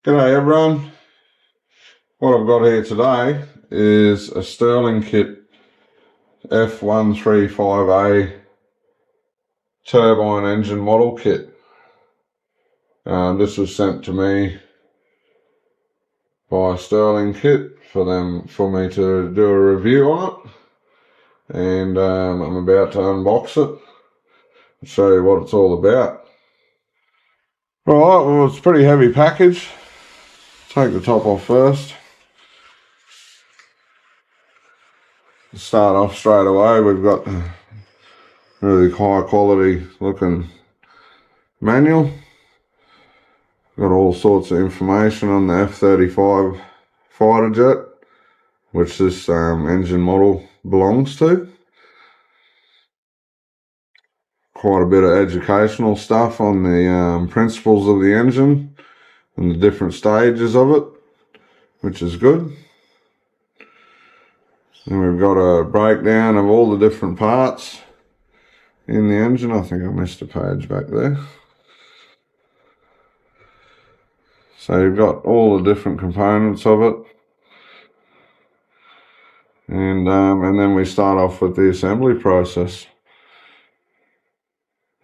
G'day everyone. What I've got here today is a StirlingKit F-135A turbine engine model kit. This was sent to me by StirlingKit for me to do a review on it, and I'm about to unbox it and show you what it's all about. Right, well, it's a pretty heavy package. Take the top off first. To start off straight away, we've got a really high quality looking manual. Got all sorts of information on the F-35 fighter jet, which this engine model belongs to. Quite a bit of educational stuff on the principles of the engine and the different stages of it, which is good. And we've got a breakdown of all the different parts in the engine. I think I missed a page back there. So you've got all the different components of it. And then we start off with the assembly process.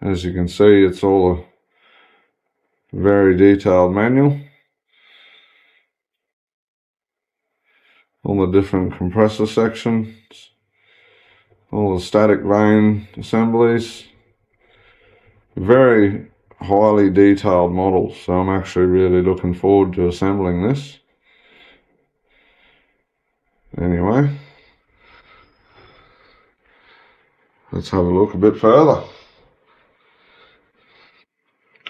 As you can see, it's all a very detailed manual. All the different compressor sections, all the static vane assemblies. Very highly detailed models, so I'm actually really looking forward to assembling this. Anyway, let's have a look a bit further.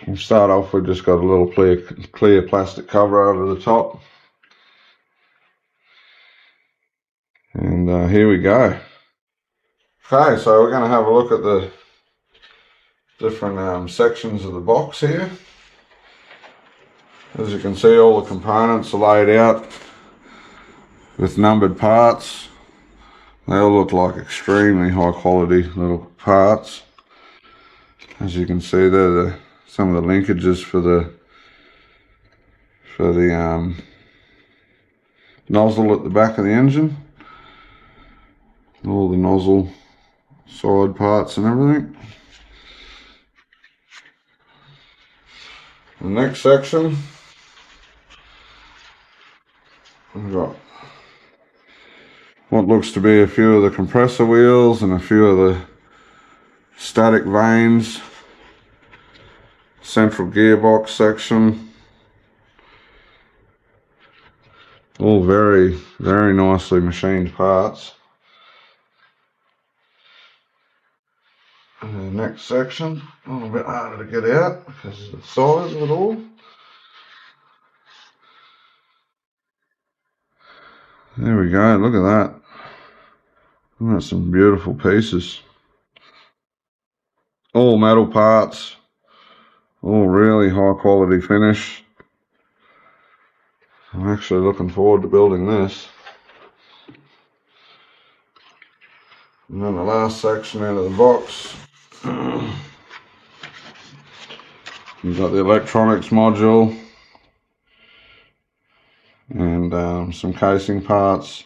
We'll start off with just got a little clear plastic cover over the top. And here we go. Okay, so we're going to have a look at the different sections of the box here. As you can see, all the components are laid out with numbered parts. They all look like extremely high quality little parts. As you can see, they're some of the linkages for the nozzle at the back of the engine. All the nozzle side parts and everything. The next section, we've got what looks to be a few of the compressor wheels and a few of the static vanes. Central gearbox section. All very, very nicely machined parts. And the next section, a little bit harder to get out because of the size of it all. There we go, look at that. That's some beautiful pieces. All metal parts, all really high quality finish. I'm actually looking forward to building this. And then the last section out of the box, you've got the electronics module and some casing parts.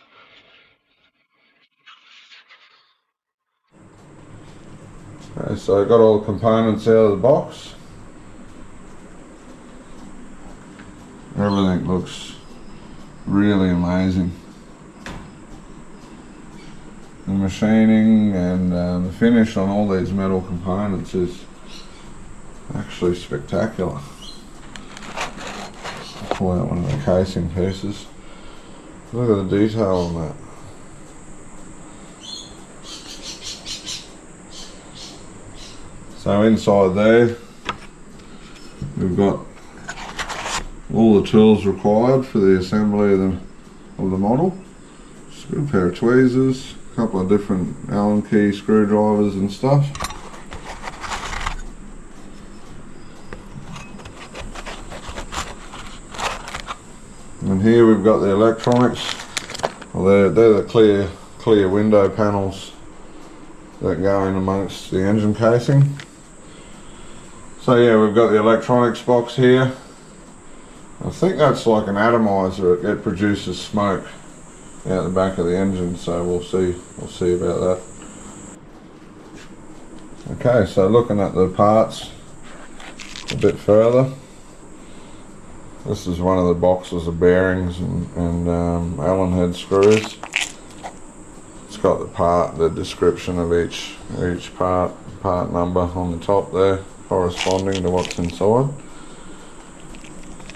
Okay, so I've got all the components out of the box. Everything looks really amazing. The machining and the finish on all these metal components is actually spectacular. I'll pull out one of the casing pieces. Look at the detail on that. So inside there, we've got all the tools required for the assembly of the model. Just got a pair of tweezers, a couple of different Allen key screwdrivers and stuff. And here we've got the electronics. Well, they're the clear window panels that go in amongst the engine casing. So yeah, we've got the electronics box here. I think that's like an atomizer. It produces smoke out the back of the engine, so we'll see about that. Okay, so looking at the parts a bit further, this is one of the boxes of bearings and Allen head screws. It's got the description of each part number on the top there, corresponding to what's inside.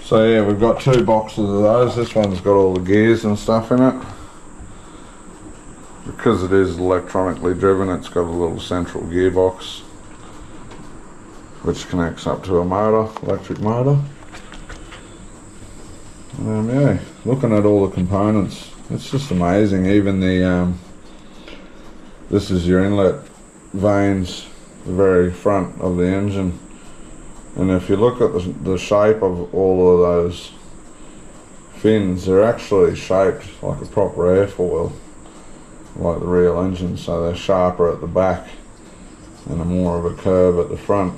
So yeah, we've got 2 boxes of those. This one's got all the gears and stuff in it. Because it is electronically driven, it's got a little central gearbox which connects up to a motor, electric motor. Yeah, looking at all the components, it's just amazing. Even the this is your inlet vanes, the very front of the engine, and if you look at the shape of all of those fins, they're actually shaped like a proper airfoil, like the real engine, so they're sharper at the back and a more of a curve at the front,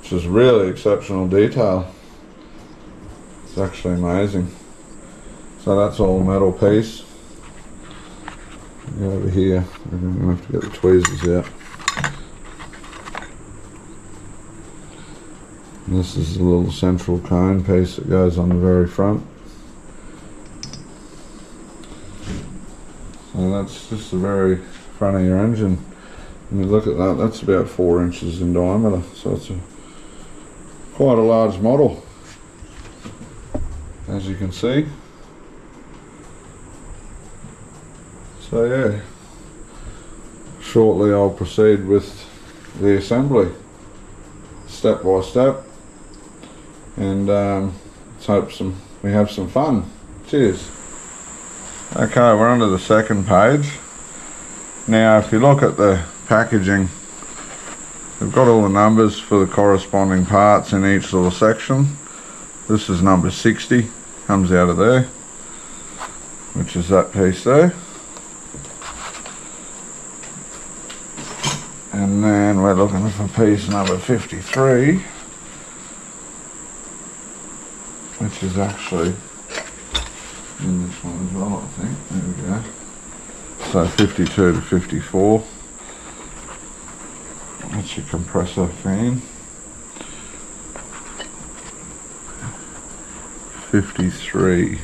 which is really exceptional detail. It's actually amazing. So that's all metal piece. Go over here, we're going to have to get the tweezers out. And this is a little central cone piece that goes on the very front. So that's just the very front of your engine. And you look at that, that's about 4 inches in diameter, so it's quite a large model, as you can see. So yeah, shortly I'll proceed with the assembly, step by step, and let's hope we have some fun. Cheers. Okay, we're onto the second page. Now if you look at the packaging, we've got all the numbers for the corresponding parts in each little section. This is number 60, comes out of there, which is that piece there. And then we're looking for piece number 53, which is actually in this one as well, I think. There we go. So 52 to 54. That's your compressor fan. 53.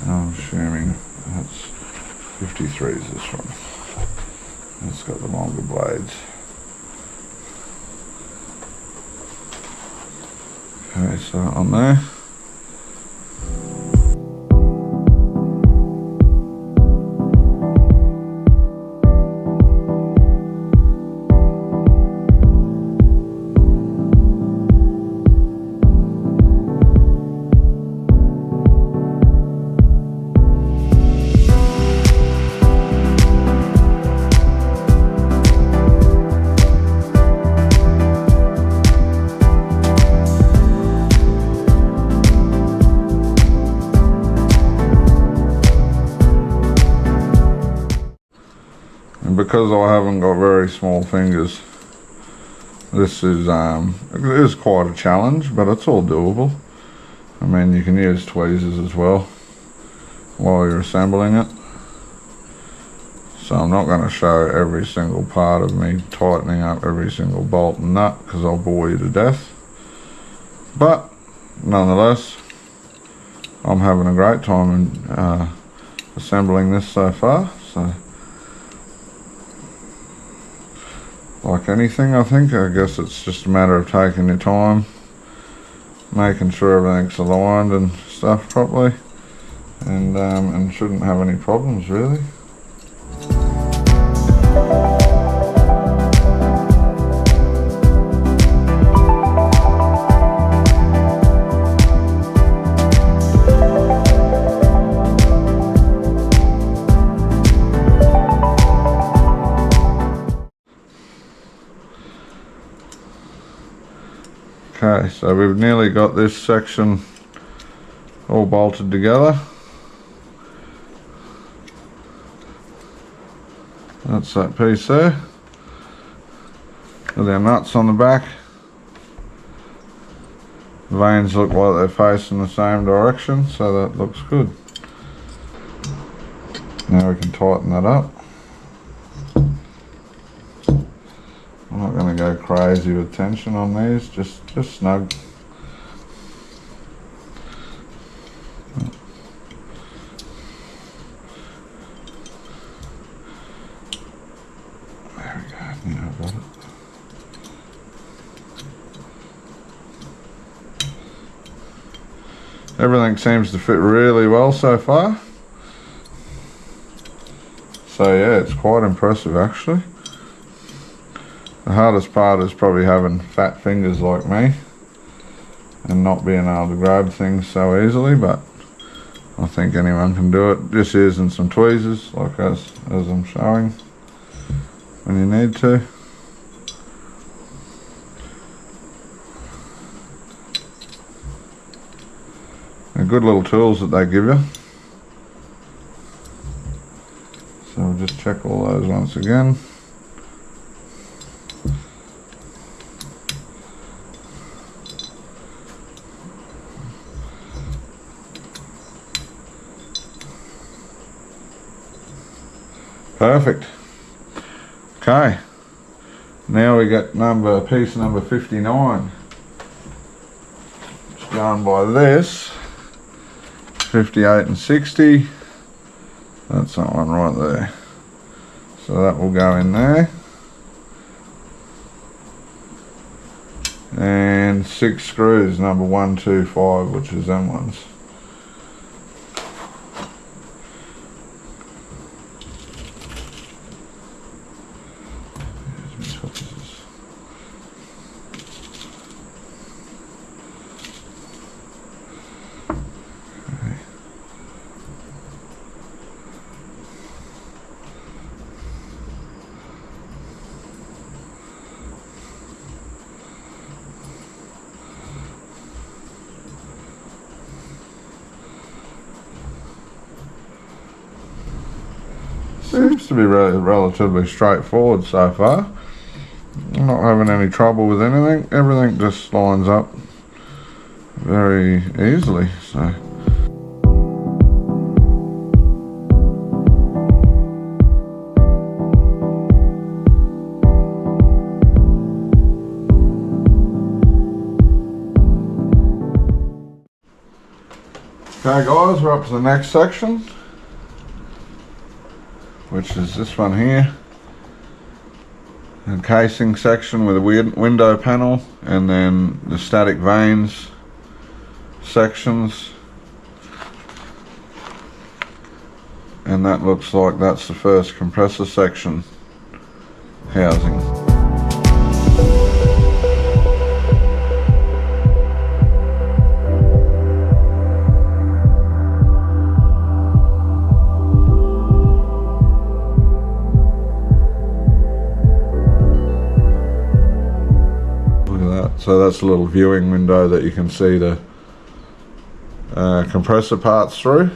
I'm assuming that's 53 is this one. It's got the longer blades. Okay, so on there. Because I haven't got very small fingers, this is it is quite a challenge, but it's all doable. I mean, you can use tweezers as well while you're assembling it. So I'm not going to show every single part of me tightening up every single bolt and nut, because I'll bore you to death. But nonetheless, I'm having a great time in assembling this so far. So like anything, I guess it's just a matter of taking your time, making sure everything's aligned and stuff properly, and shouldn't have any problems really. Okay, so we've nearly got this section all bolted together. That's that piece there with our nuts on the back. The vanes look like they're facing the same direction, so that looks good. Now we can tighten that up. I'm not going to go crazy with tension on these, just snug. There we go, now I've got it. Everything seems to fit really well so far. So yeah, it's quite impressive actually. The hardest part is probably having fat fingers like me and not being able to grab things so easily, but I think anyone can do it. Just using some tweezers, like as I'm showing, when you need to. They're good little tools that they give you. So we'll just check all those once again. Perfect. Okay. Now we got piece number 59. Just going by this. 58 and 60. That's that one right there. So that will go in there. And 6 screws, number 1, 2, 5, which is them ones. Seems to be relatively straightforward so far. I'm not having any trouble with anything. Everything just lines up very easily. So. Okay guys, we're up to the next section, which is this one here. A casing section with a window panel, and then the static vanes sections. And that looks like that's the first compressor section housing. So that's a little viewing window that you can see the compressor parts through.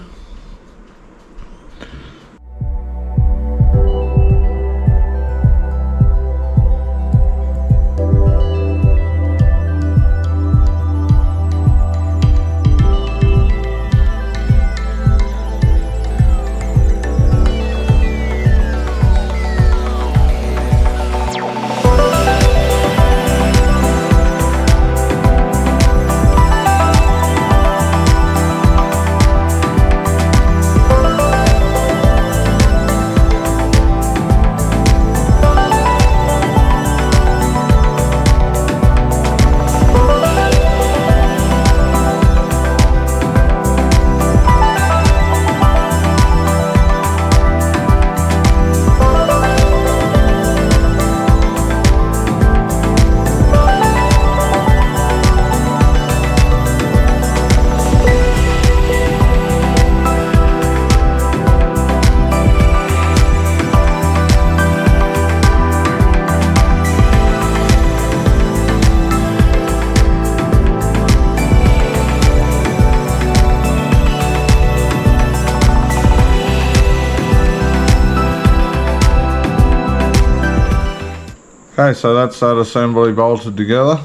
Okay, so that's that assembly bolted together.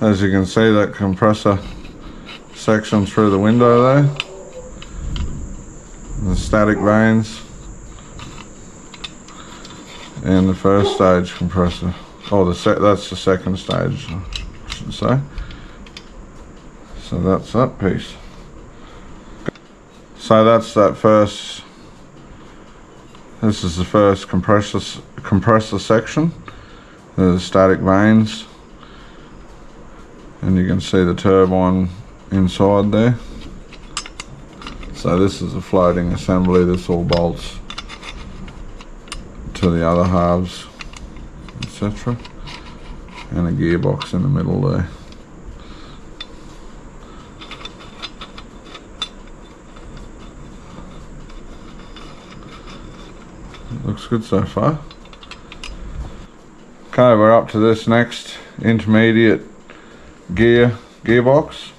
As you can see, that compressor section through the window there, the static vanes, and the first stage compressor. Oh, that's the second stage, I should say. So that's that piece. So that's that first. This is the first compressor section. The static vanes, and you can see the turbine inside there. So this is a floating assembly. This all bolts to the other halves, etc., and a gearbox in the middle there. Looks good so far. Okay, we're up to this next intermediate gearbox.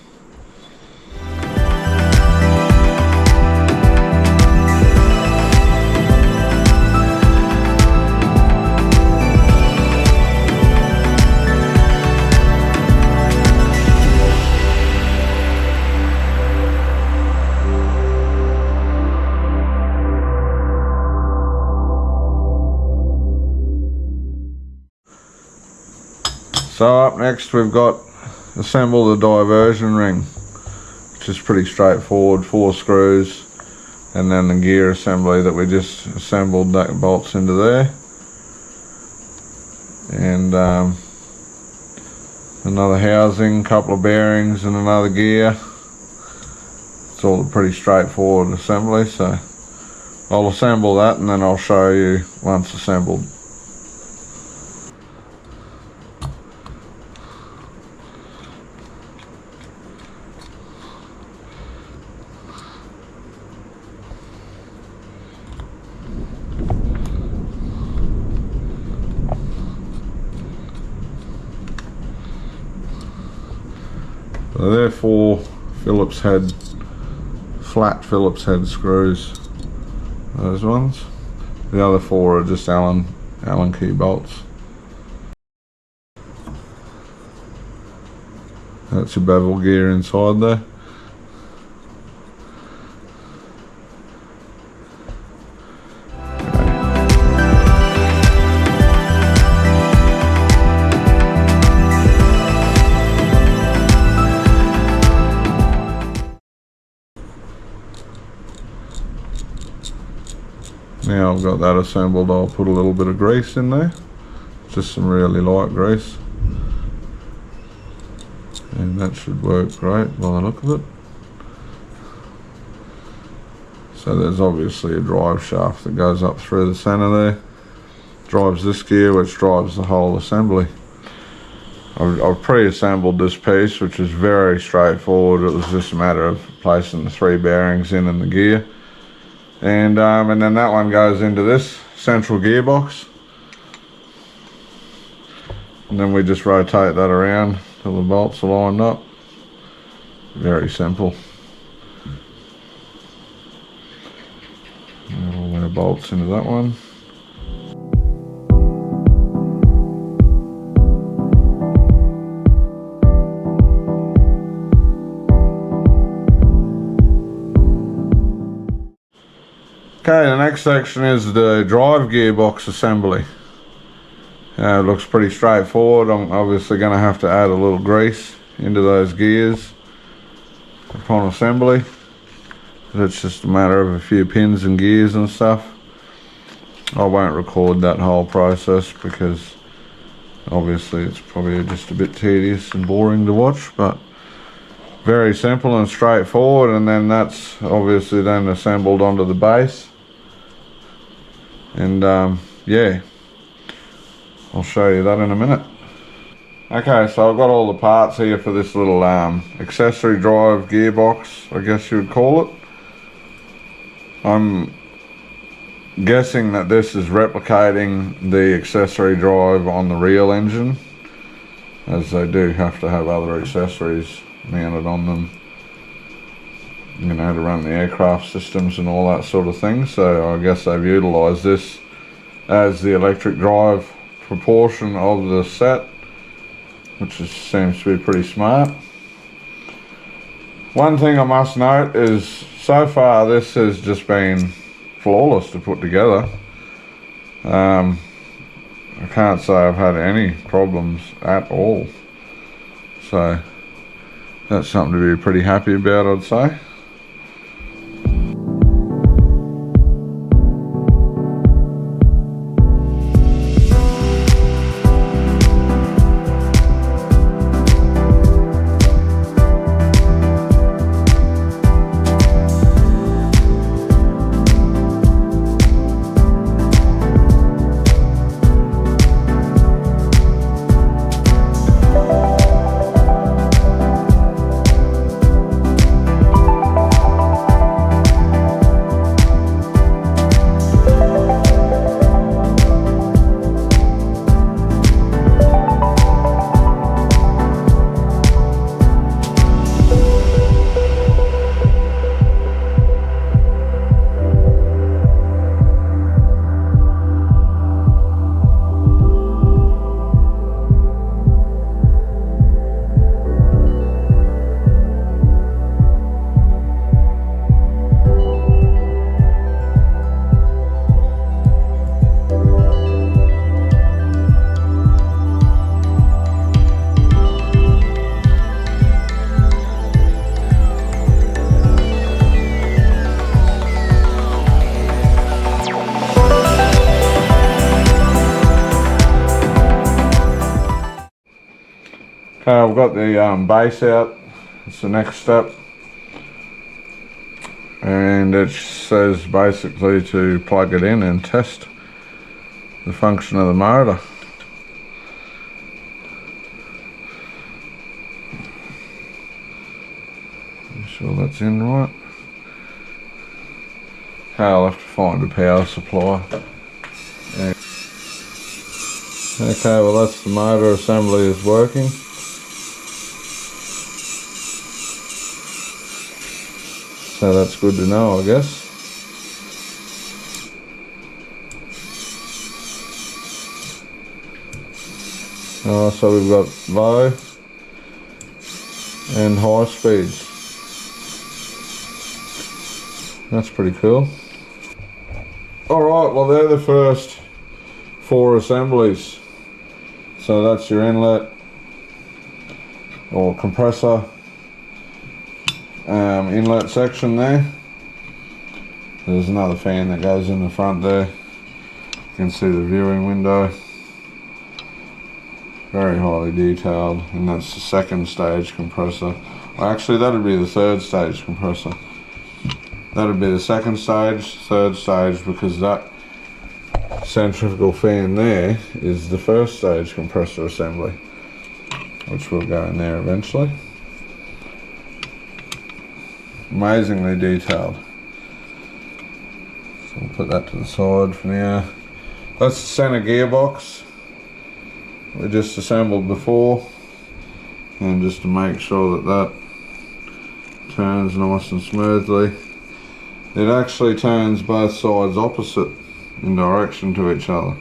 So up next we've got assemble the diversion ring, which is pretty straightforward. 4 screws and then the gear assembly that we just assembled that bolts into there, and another housing, couple of bearings and another gear. It's all a pretty straightforward assembly, so I'll assemble that and then I'll show you once assembled. So they're 4 Phillips head, flat Phillips head screws, those ones. The other 4 are just Allen key bolts. That's your bevel gear inside there. Now I've got that assembled, I'll put a little bit of grease in there, just some really light grease, and that should work great by the look of it. So there's obviously a drive shaft that goes up through the center there, drives this gear, which drives the whole assembly. I've pre-assembled this piece, which is very straightforward. It was just a matter of placing the 3 bearings in and the gear. And then that one goes into this central gearbox, and then we just rotate that around till the bolts are lined up. Very simple. Got all our bolts into that one. Okay, the next section is the drive gearbox assembly. It looks pretty straightforward. I'm obviously going to have to add a little grease into those gears upon assembly. It's just a matter of a few pins and gears and stuff. I won't record that whole process because obviously it's probably just a bit tedious and boring to watch, but very simple and straightforward. And then that's obviously then assembled onto the base. And yeah, I'll show you that in a minute. Okay, so I've got all the parts here for this little accessory drive gearbox, I guess you would call it. I'm guessing that this is replicating the accessory drive on the real engine, as they do have to have other accessories mounted on them, you know, to run the aircraft systems and all that sort of thing. So I guess they've utilised this as the electric drive proportion of the set, seems to be pretty smart. One thing I must note is so far this has just been flawless to put together. I can't say I've had any problems at all, so that's something to be pretty happy about, I'd say. Okay, I've got the base out. It's the next step, and it says basically to plug it in and test the function of the motor. Make sure that's in right. Okay, I'll have to find a power supply. Yeah. Okay, well that's the motor assembly is working. So that's good to know, I guess. So we've got low and high speeds. That's pretty cool. Alright, well they're the first 4 assemblies. So that's your inlet or compressor inlet section there. There's another fan that goes in the front there. You can see the viewing window. Very highly detailed, and that's the 2nd stage compressor. Well, actually that'd be the 3rd stage compressor. That'd be the 2nd stage, 3rd stage, because that centrifugal fan there is the 1st stage compressor assembly, which will go in there eventually. Amazingly detailed. So we'll put that to the side for now. That's the center gearbox we just assembled before, and just to make sure that that turns nice and smoothly. It actually turns both sides opposite in direction to each other.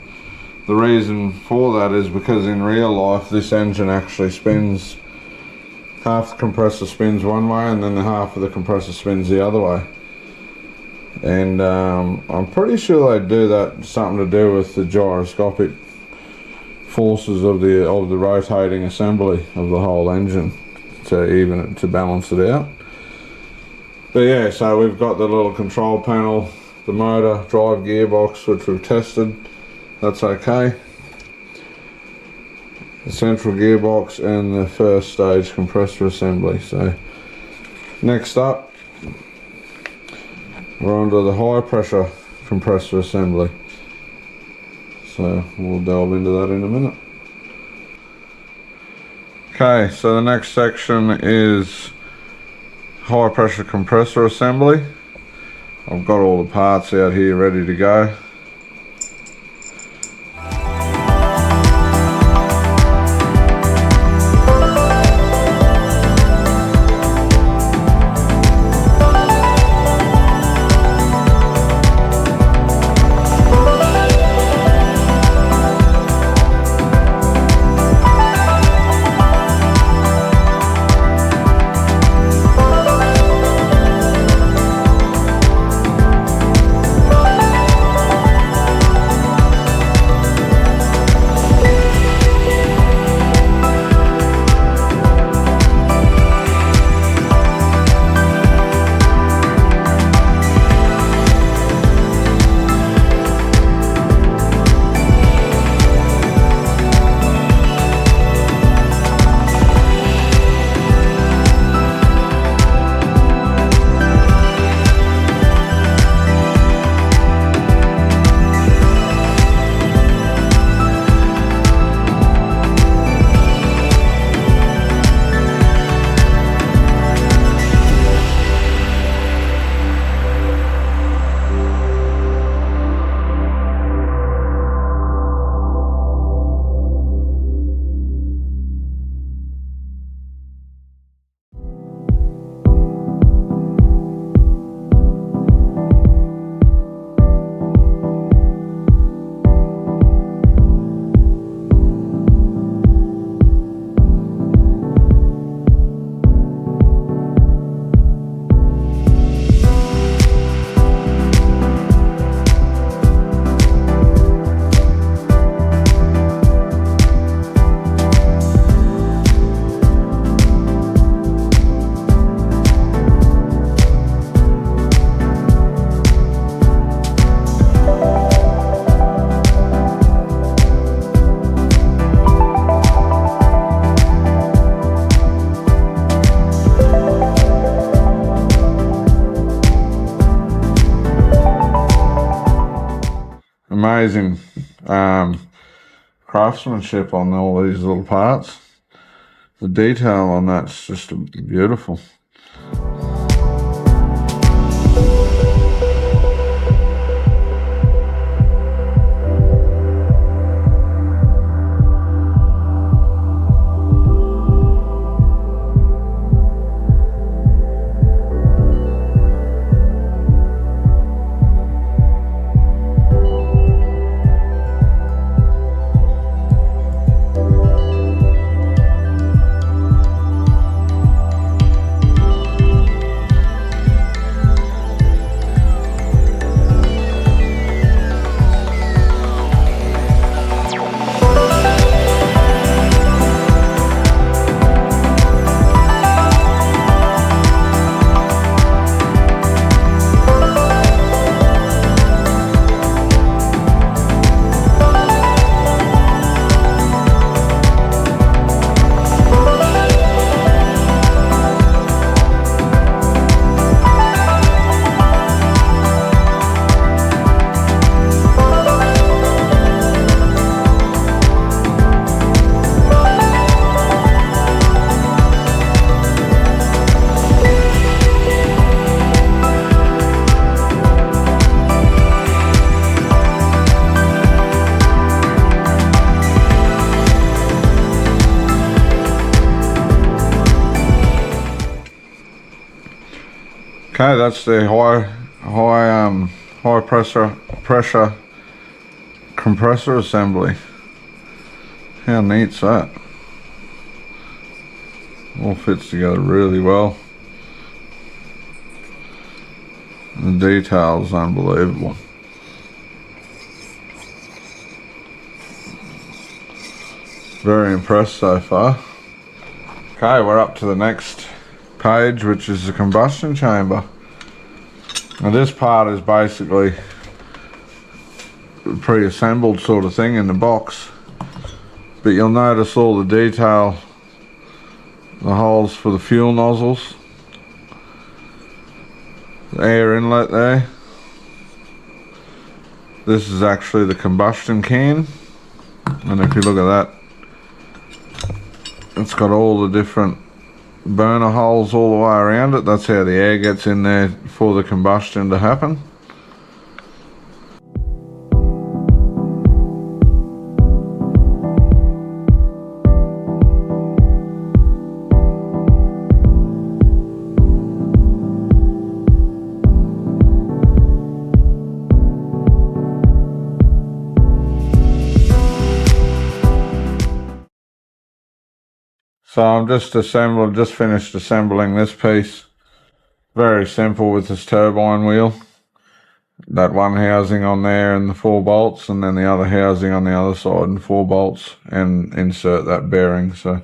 The reason for that is because in real life this engine actually spins, half the compressor spins one way and then the half of the compressor spins the other way. And I'm pretty sure they do that, something to do with the gyroscopic forces of the rotating assembly of the whole engine to balance it out. But yeah, so we've got the little control panel, the motor, drive gearbox, which we've tested. That's okay. The central gearbox and the 1st stage compressor assembly. So next up, we're onto the high pressure compressor assembly. So we'll delve into that in a minute. Okay, so the next section is high pressure compressor assembly. I've got all the parts out here ready to go. amazing craftsmanship on all these little parts. The detail on that's just beautiful. Okay, that's the high pressure compressor assembly. How neat's that? All fits together really well. The detail's unbelievable. Very impressed so far. Okay, we're up to the next page, which is the combustion chamber. Now this part is basically a pre-assembled sort of thing in the box, but you'll notice all the detail, the holes for the fuel nozzles, the air inlet there. This is actually the combustion can, and if you look at that, it's got all the different burner holes all the way around it. That's how the air gets in there for the combustion to happen. So I'm just finished assembling this piece. Very simple with this turbine wheel. That one housing on there and the 4 bolts, and then the other housing on the other side and 4 bolts, and insert that bearing. So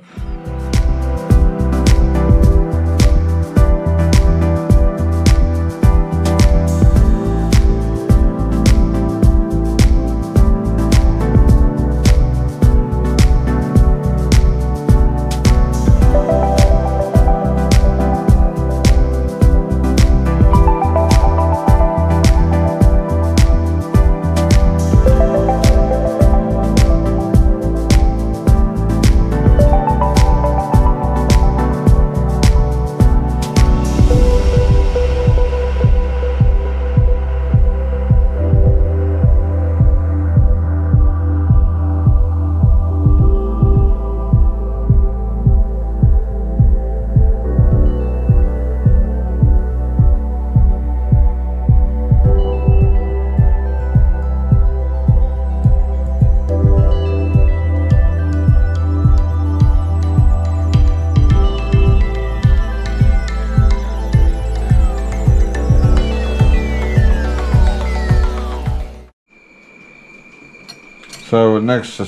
the next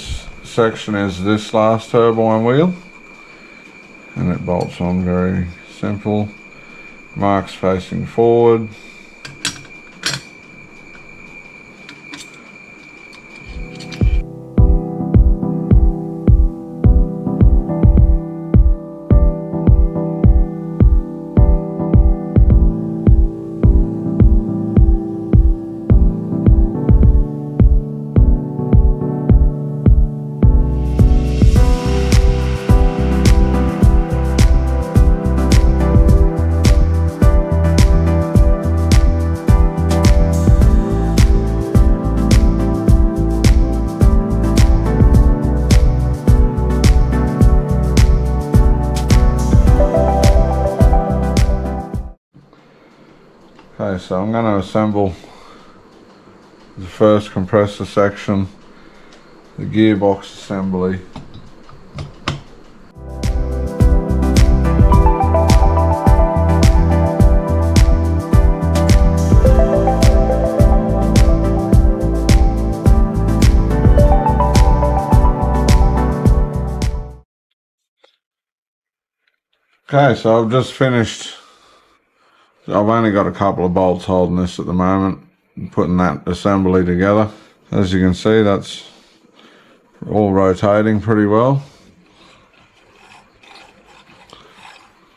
section is this last turbine wheel, and it bolts on very simple. Marks facing forward. so I'm going to assemble the first compressor section, the gearbox assembly. Okay, so I've just finished. I've only got a couple of bolts holding this at the moment, putting that assembly together. As you can see, that's all rotating pretty well.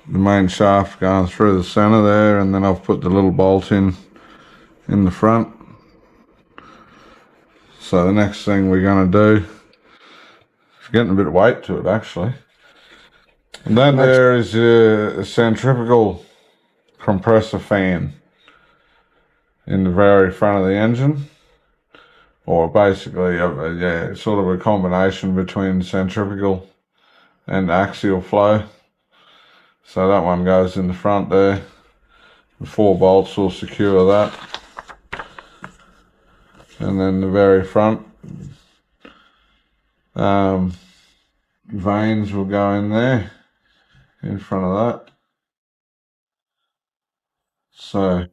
The main shaft going through the center there, and then I've put the little bolt in the front. So the next thing we're going to do, it's getting a bit of weight to it actually. And then there is a centrifugal compressor fan in the very front of the engine, or basically yeah, sort of a combination between centrifugal and axial flow. So that one goes in the front there. The 4 bolts will secure that, and then the very front vanes will go in there in front of that. So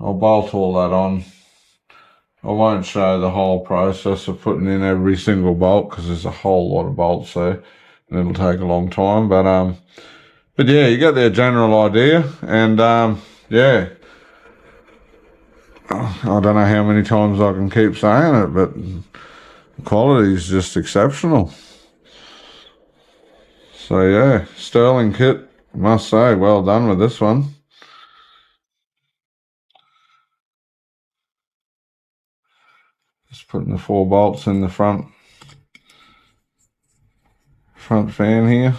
I'll bolt all that on. I won't show the whole process of putting in every single bolt because there's a whole lot of bolts there and it'll take a long time, but yeah, you get the general idea. And yeah, I don't know how many times I can keep saying it, but the quality is just exceptional. So yeah, StirlingKit, must say, well done with this one. Just putting the 4 bolts in the front fan here.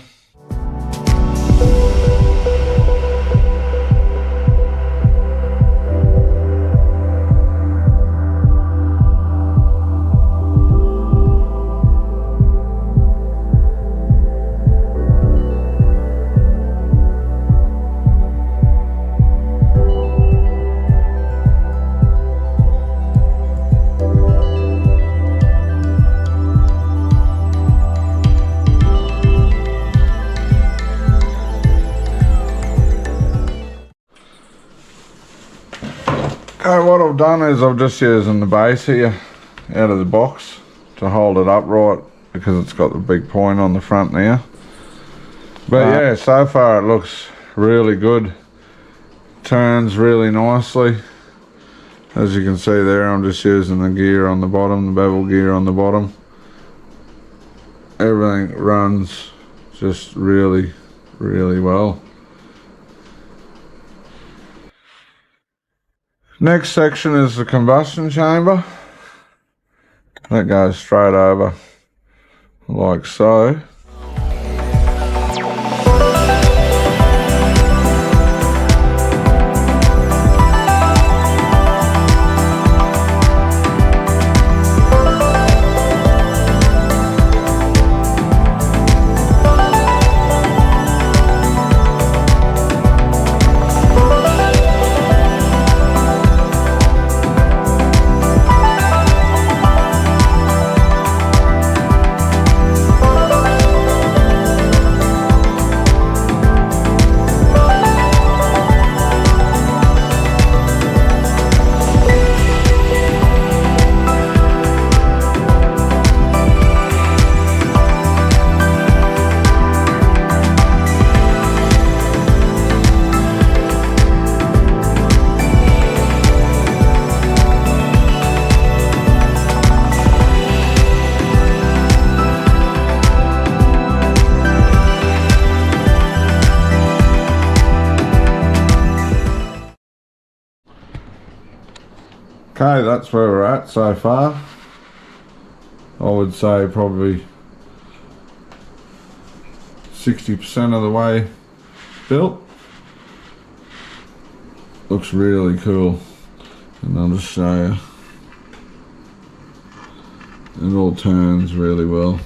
Okay, what I've done is I've just using the base here out of the box to hold it upright because it's got the big point on the front now. But yeah, so far it looks really good. Turns really nicely. As you can see there, I'm just using the gear on the bottom, the bevel gear on the bottom. Everything runs just really, really well. Next section is the combustion chamber. That goes straight over like so. Okay, that's where we're at so far. I would say probably 60% of the way built. Looks really cool, and I'll just show you. It all turns really well.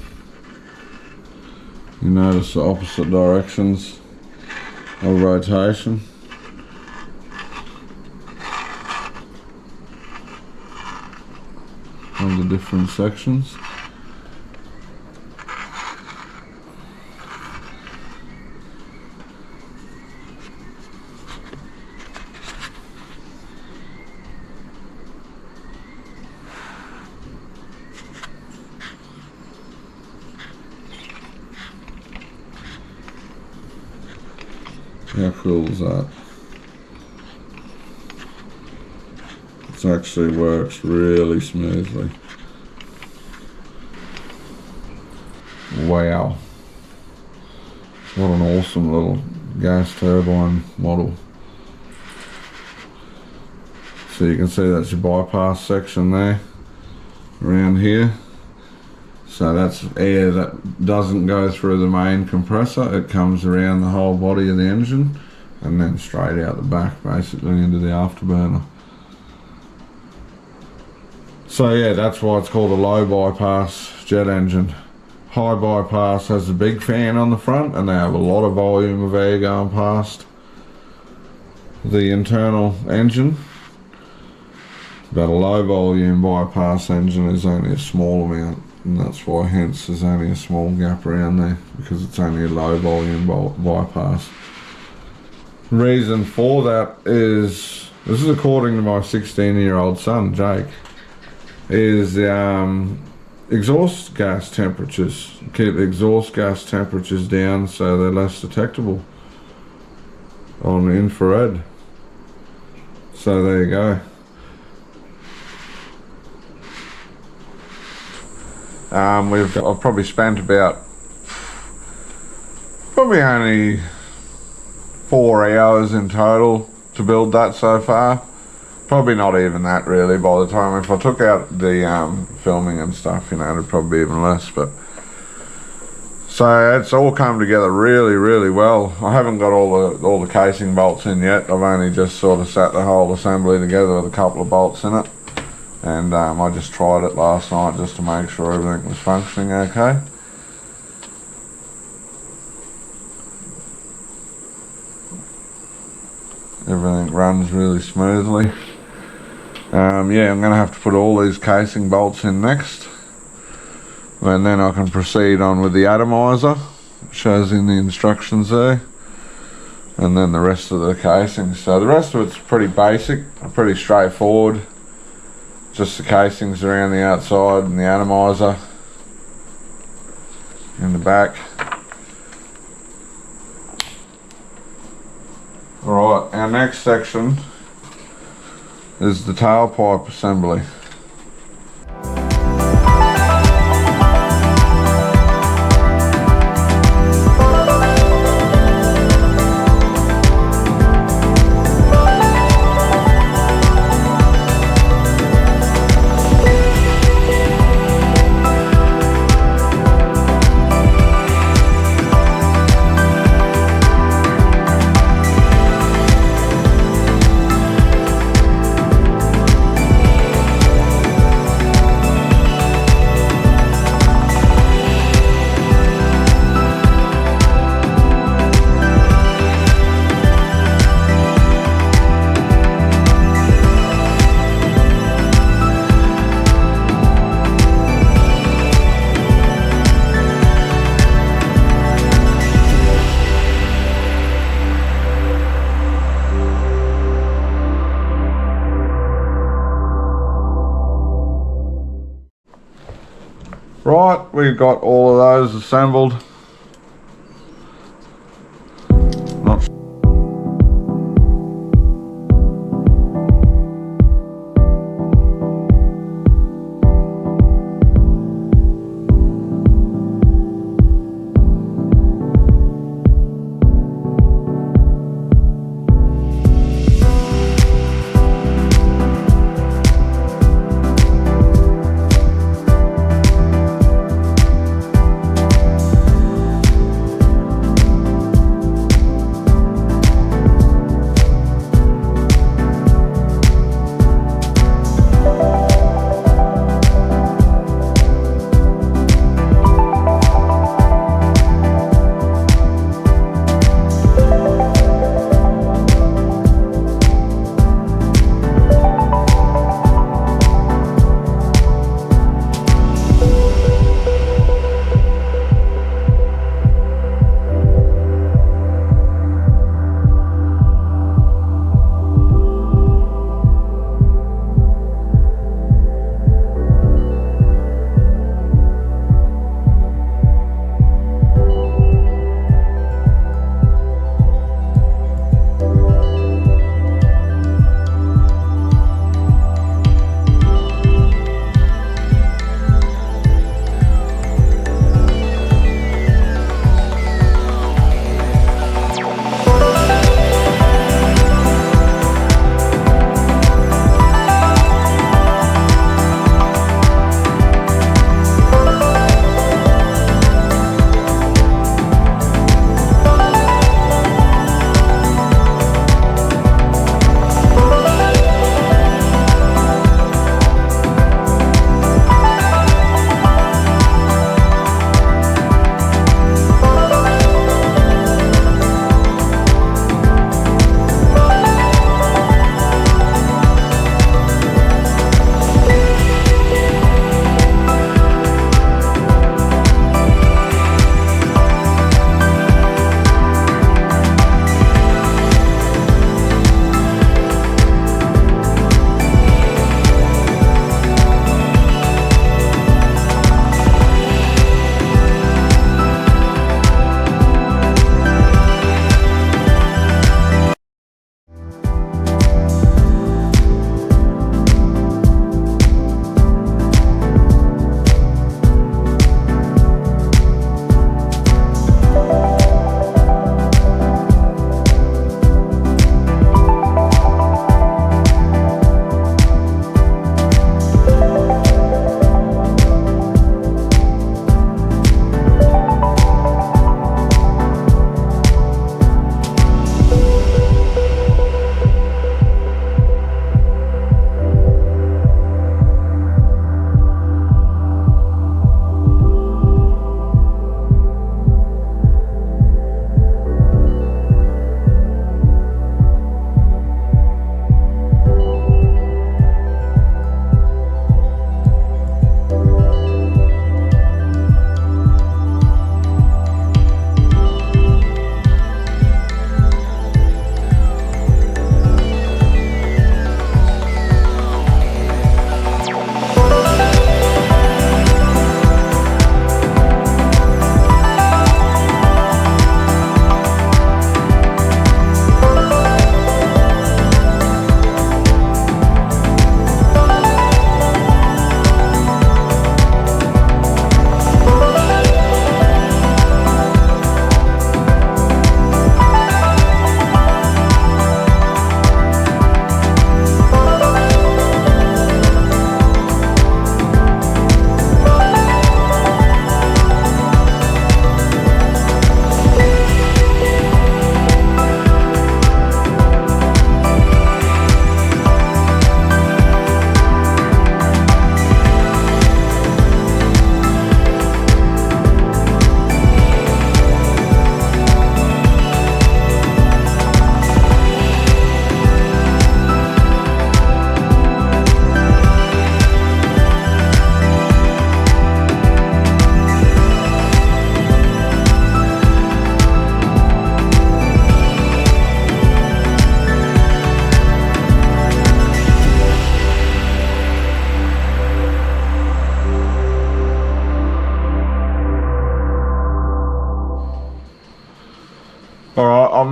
You notice the opposite directions of rotation. the different sections. How cool is that? It actually works really smoothly. Wow. What an awesome little gas turbine model. So you can see that's your bypass section there, around here. So that's air that doesn't go through the main compressor, it comes around the whole body of the engine and then straight out the back basically into the afterburner. So yeah, that's why it's called a low bypass jet engine. High bypass has a big fan on the front and they have a lot of volume of air going past the internal engine. But a low volume bypass engine is only a small amount, and that's why hence there's only a small gap around there, because it's only a low volume bypass. Reason for that is, this is according to my 16-year-old son Jake, is the exhaust gas temperatures. Keep the exhaust gas temperatures down so they're less detectable on infrared. So there you go. I've probably spent about only 4 hours in total to build that so far. Probably not even that really by the time, if I took out the filming and stuff, you know, it'd probably be even less. But so it's all come together really well. I haven't got all the casing bolts in yet. I've only just sort of sat the whole assembly together with a couple of bolts in it. And I just tried it last night just to make sure everything was functioning okay. Everything runs really smoothly. Yeah, I'm going to have to put all these casing bolts in next. And then I can proceed on with the atomizer. It shows in the instructions there. And then the rest of the casing. So the rest of it's pretty basic, pretty straightforward. Just the casings around the outside and the atomizer in the back. Alright, our next section is the tailpipe assembly. Right, we've got all of those assembled. Not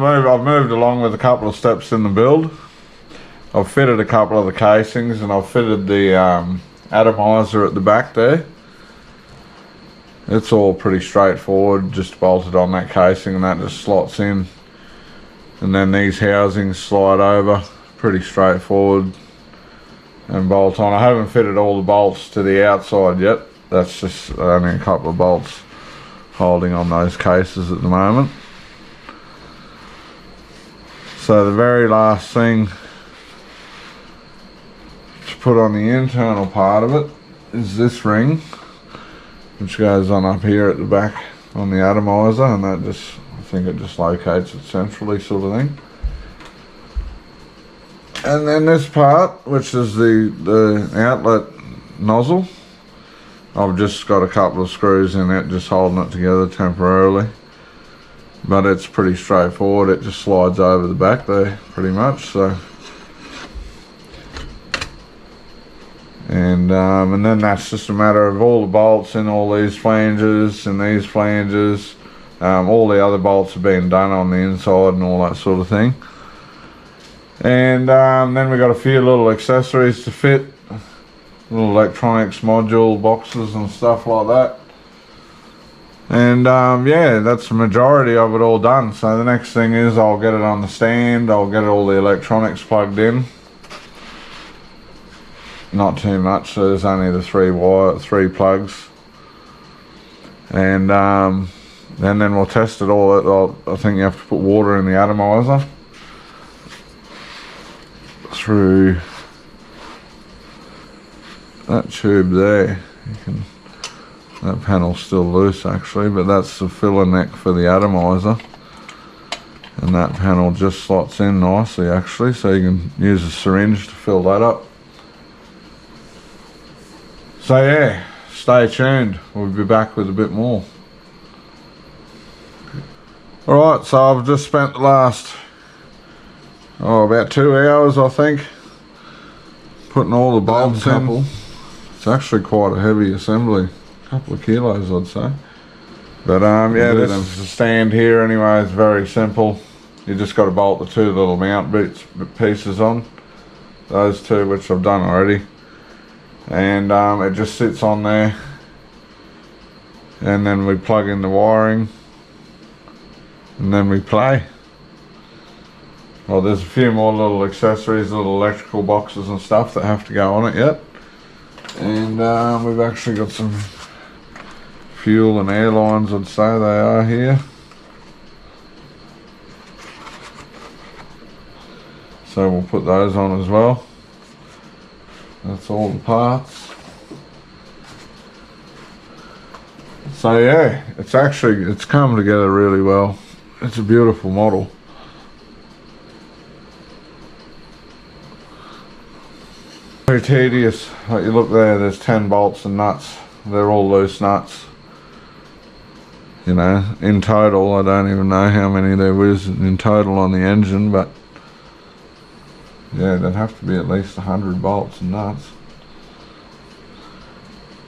I've moved along with a couple of steps in the build. I've fitted a couple of the casings, and I've fitted the atomizer at the back there. It's all pretty straightforward, just bolted on that casing and that just slots in. And then these housings slide over, pretty straightforward, and bolt on. I haven't fitted all the bolts to the outside yet. That's just only a couple of bolts holding on those cases at the moment. So the very last thing to put on the internal part of it is this ring, which goes on up here at the back on the atomizer, and that just, I think it just locates it centrally, sort of thing. And then this part, which is the outlet nozzle, I've just got a couple of screws in it, just holding it together temporarily. But it's pretty straightforward, it just slides over the back there, pretty much, so. And then that's just a matter of all the bolts in all these flanges and these flanges. All the other bolts have been done on the inside and all that sort of thing. And then we got a few little accessories to fit, little electronics module boxes and stuff like that. And yeah, that's the majority of it all done. So the next thing is I'll get it on the stand, I'll get all the electronics plugged in. Not too much, so there's only the three plugs. And then we'll test it all. I think you have to put water in the atomizer through that tube there. That panel's still loose actually, but that's the filler neck for the atomizer. And that panel just slots in nicely actually, so you can use a syringe to fill that up. So yeah, stay tuned, we'll be back with a bit more. Alright, so I've just spent the last, about 2 hours I think, putting all the bolts in. It's actually quite a heavy assembly, a couple of kilos I'd say. But yeah, this is the stand here anyway, it's very simple. You just got to bolt the two little mount pieces on, those two which I've done already. And it just sits on there, and then we plug in the wiring, and then we play. Well, there's a few more little accessories, little electrical boxes and stuff that have to go on it yet. And we've actually got some fuel and air lines, I'd say they are here. So we'll put those on as well. That's all the parts. So yeah, it's come together really well. It's a beautiful model. Very tedious. Like you look there, there's 10 bolts and nuts. They're all loose nuts. You know, in total, I don't even know how many there was in total on the engine, but yeah, there'd have to be at least 100 bolts and nuts.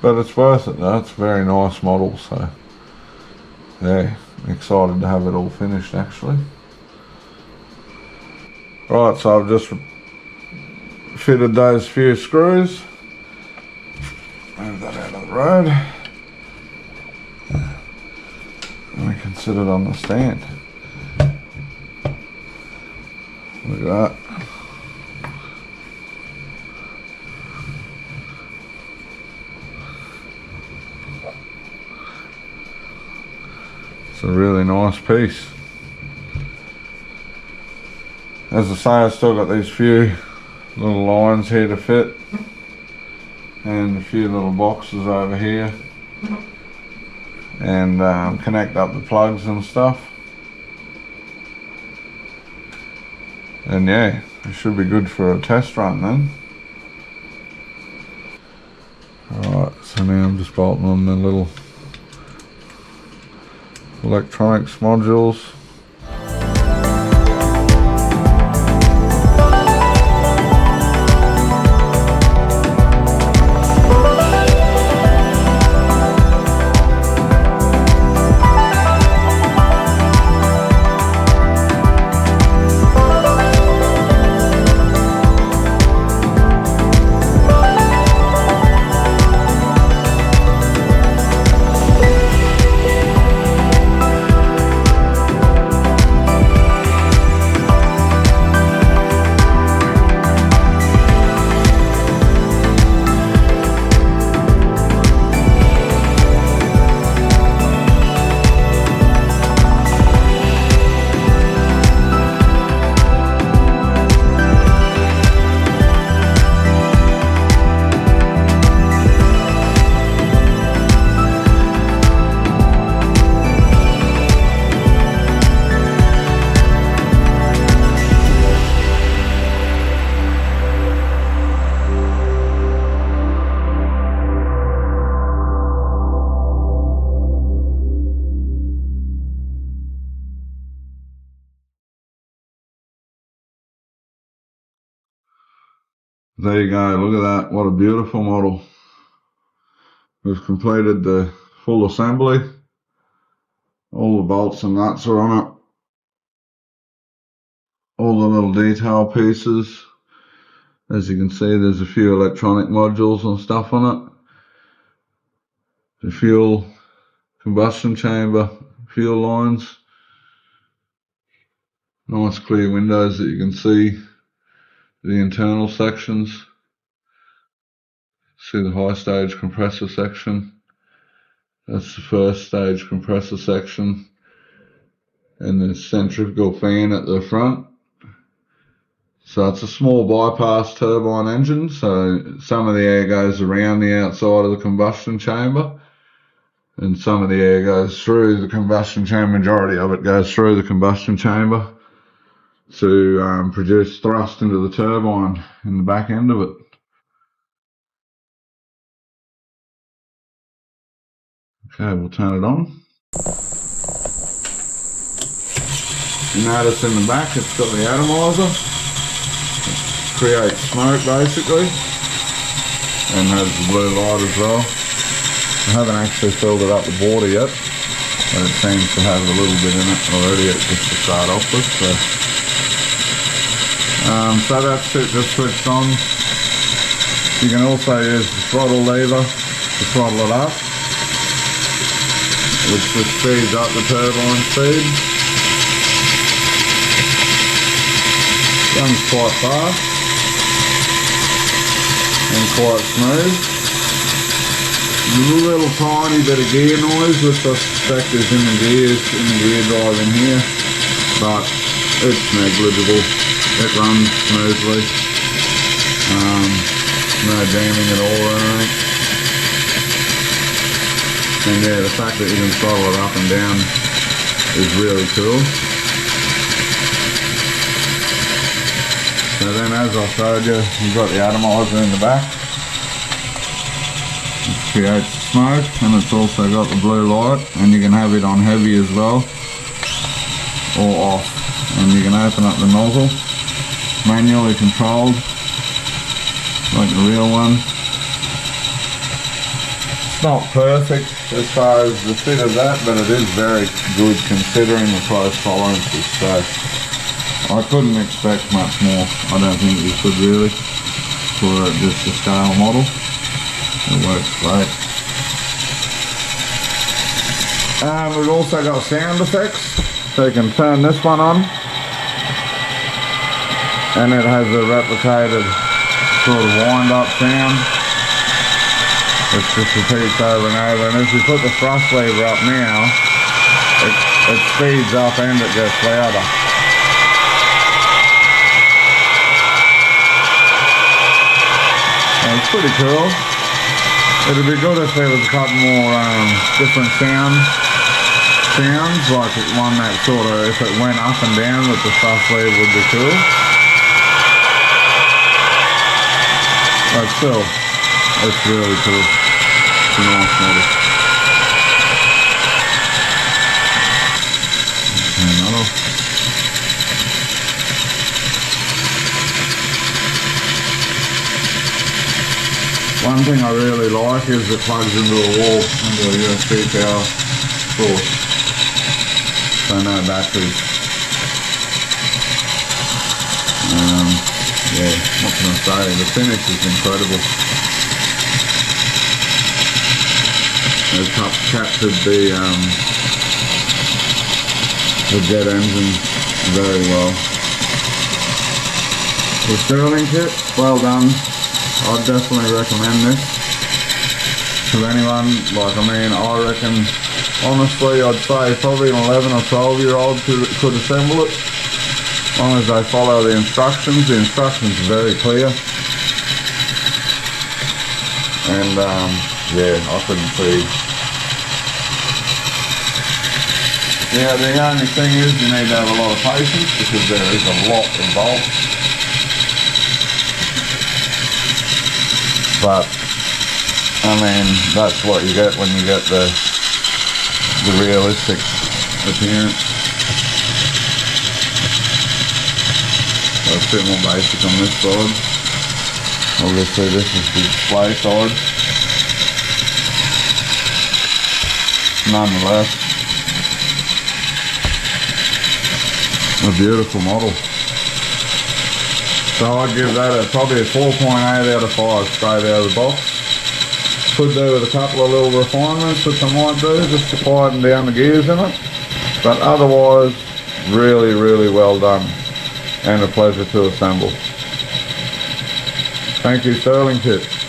But it's worth it though, it's a very nice model, so yeah, I'm excited to have it all finished actually. Right, so I've just fitted those few screws. Move that out of the road. And we can sit it on the stand. Look at that. It's a really nice piece. As I say, I've still got these few little lines here to fit, and a few little boxes over here, and connect up the plugs and stuff. And yeah, it should be good for a test run then. Alright, so now I'm just bolting on the little electronics modules. There you go, look at that, what a beautiful model. We've completed the full assembly. All the bolts and nuts are on it. All the little detail pieces. As you can see, there's a few electronic modules and stuff on it. The fuel, combustion chamber, fuel lines. Nice clear windows that you can see the internal sections. See the high stage compressor section. That's the first stage compressor section. And the centrifugal fan at the front. So it's a small bypass turbine engine, so some of the air goes around the outside of the combustion chamber and some of the air goes through the combustion chamber. Majority of it goes through the combustion chamber to produce thrust into the turbine in the back end of it. Okay, we'll turn it on. You notice in the back it's got the atomizer. It creates smoke basically and has the blue light as well. I haven't actually filled it up with water yet, but it seems to have a little bit in it already just to start off with. So that's it, just switched on. You can also use the throttle lever to throttle it up, which just speeds up the turbine speed. Runs quite fast and quite smooth. A little tiny bit of gear noise, which I suspect is in the gear drive in here, but it's negligible. It runs smoothly. No jamming at all or anything. And yeah, the fact that you can throttle it up and down is really cool. So then, as I showed you, you've got the atomizer in the back. It creates smoke, and it's also got the blue light, and you can have it on heavy as well, or off. And you can open up the nozzle, manually controlled, like the real one. It's not perfect as far as the fit of that, but it is very good considering the close tolerances. So I couldn't expect much more. I don't think you could really for just a scale model. It works great. We've also got sound effects, so you can turn this one on and it has a replicated sort of wind-up sound which just repeats over and over, and as you put the thrust lever up now, it speeds up and it gets louder. It's pretty cool. It'd be good if there was a couple more different sounds, like one that sort of, if it went up and down with the thrust lever, would be cool. But still, it's really cool. It's a nice model. Another. One thing I really like is it plugs into a wall, into a USB power source, so no batteries. Yeah, what can I say, the finish is incredible. They've captured the jet engine very well. The StirlingKit, well done. I'd definitely recommend this to anyone. Like, I mean, I reckon, honestly, I'd say probably an 11 or 12 year old could assemble it, as long as they follow the instructions. The instructions are very clear, and yeah, I couldn't see. Yeah, the only thing is you need to have a lot of patience because there is a lot involved. But I mean, that's what you get when you get the realistic appearance. So it's a bit more basic on this side. Obviously this is the display side. Nonetheless, a beautiful model. So I'd give that probably a 4.8 out of 5 straight out of the box. Could do with a couple of little refinements which I might do just to quieten down the gears in it. But otherwise, really well done and a pleasure to assemble. Thank you, StirlingKit.